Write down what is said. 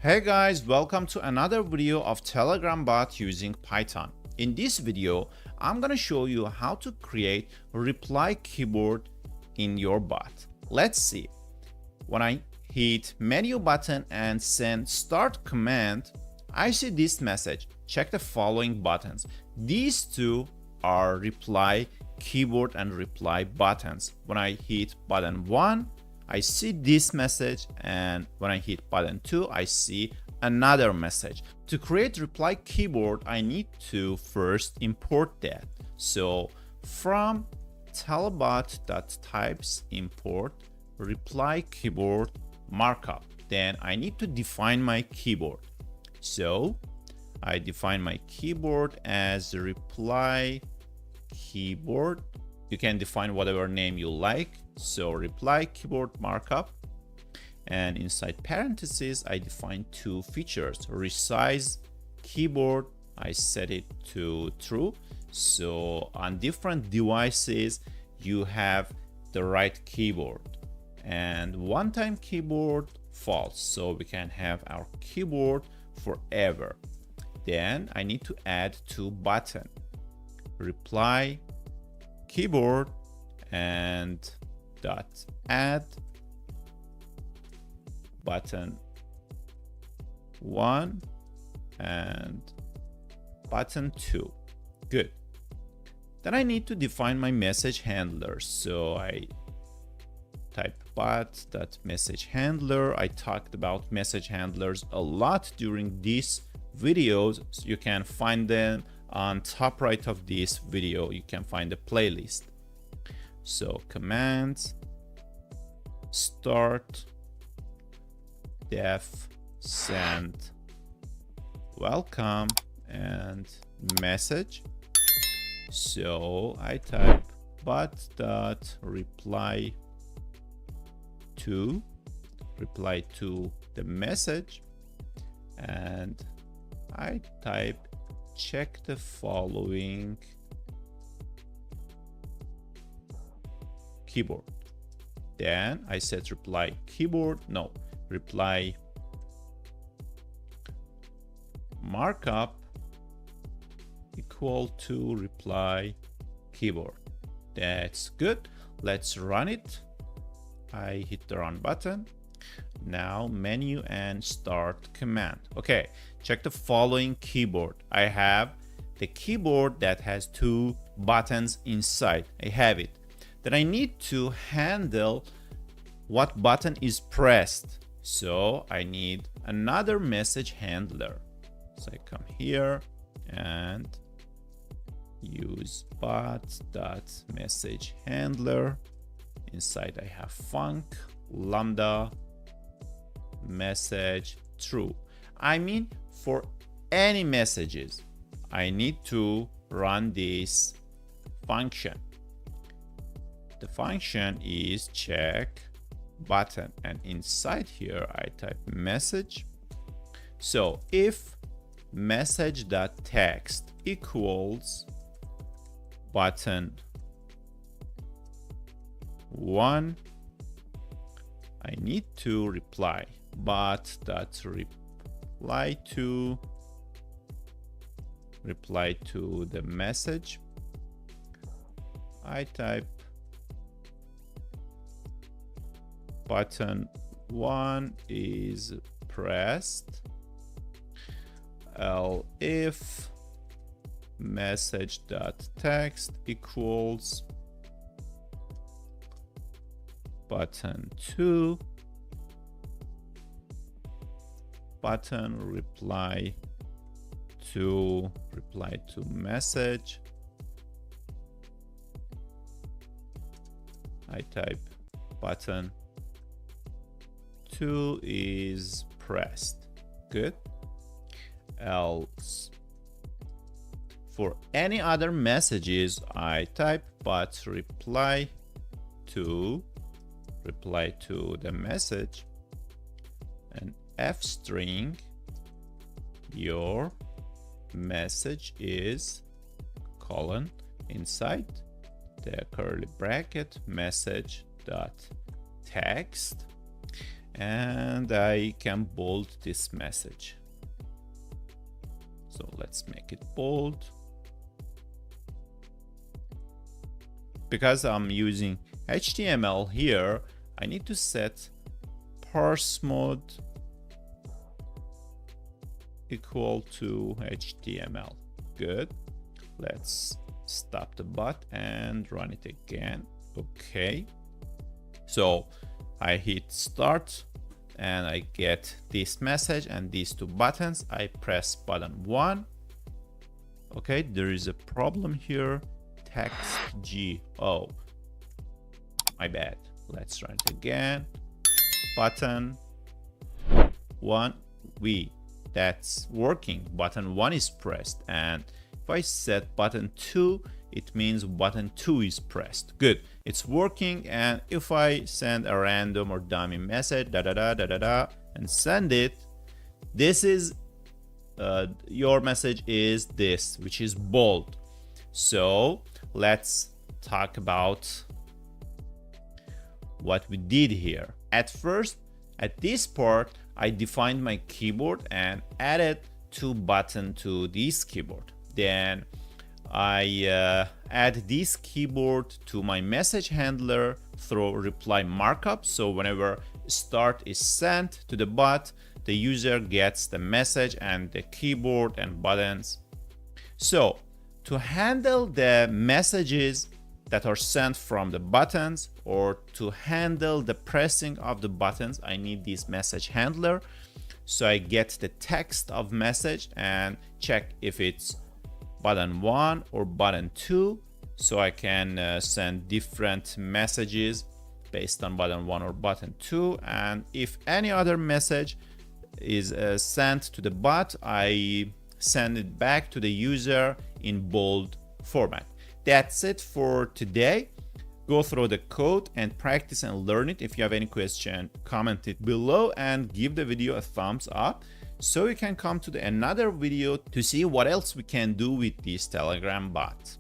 Hey guys, welcome to another video of Telegram bot using Python. In this video, I'm gonna show you how to create a reply keyboard in your bot. Let's see. When I hit menu button and send start command, I see this message. Check the following buttons. These two are reply keyboard and reply buttons. When I hit button 1, I see this message, and when I hit button 2, I see another message. To create reply keyboard, I need to first import that. So from talbot.types import reply keyboard markup. Then I need to define my keyboard. So I define my keyboard as reply keyboard. You can define whatever name you like. So reply keyboard markup, and inside parentheses I define two features. Resize keyboard, I set it to true, so on different devices you have the right keyboard, and one-time keyboard false, so we can have our keyboard forever. Then I need to add two button, reply keyboard and dot add button 1 and button 2. Good. Then I need to define my message handler. So I type bot.message handler. I talked about message handlers a lot during these videos. So you can find them on top right of this video. You can find the playlist. So commands start def send welcome and message. So I type bot.reply to the message, and I type check the following keyboard. Then I set reply markup equal to reply keyboard. That's good. Let's run it. I hit the run button. Now menu and start command. Okay, check the following keyboard. I have the keyboard that has two buttons inside. I have it. Then I need to handle what button is pressed. So I need another message handler. So I come here and use bot.message handler. Inside I have func lambda message true. I mean, for any messages, I need to run this function. The function is check button, and inside here I type message. So if message.text equals button 1, I need to reply bot.reply to the message. I type button 1 is pressed, if message.text equals button 2, button reply to message. I type button 2 is pressed. Good. Else for any other messages I type but reply to the message, and f string your message is colon inside the curly bracket message dot text, and I can bold this message. So let's make it bold. Because I'm using HTML here, I need to set parse mode equal to HTML. Good. Let's stop the bot and run it again. Okay. So I hit start and I get this message and these two buttons. I press button 1. Okay, there is a problem here. Text G. Oh, my bad. Let's run it again. Button 1 V. That's working. Button 1 is pressed, and if I set button 2, it means button 2 is pressed. Good, it's working. And if I send a random or dummy message, and send it, this is your message is this, which is bold. So let's talk about what we did here. At first, at this part, I defined my keyboard and added 2 buttons to this keyboard. Then I add this keyboard to my message handler through reply markup. So whenever start is sent to the bot, the user gets the message and the keyboard and buttons. So to handle the messages that are sent from the buttons, or to handle the pressing of the buttons, I need this message handler. So I get the text of message and check if it's button 1 or button 2. So I can send different messages based on button 1 or button 2. And if any other message is sent to the bot, I send it back to the user in bold format. That's it for today. Go through the code and practice and learn it. If you have any question, comment it below and give the video a thumbs up so you can come to another video to see what else we can do with this Telegram bot.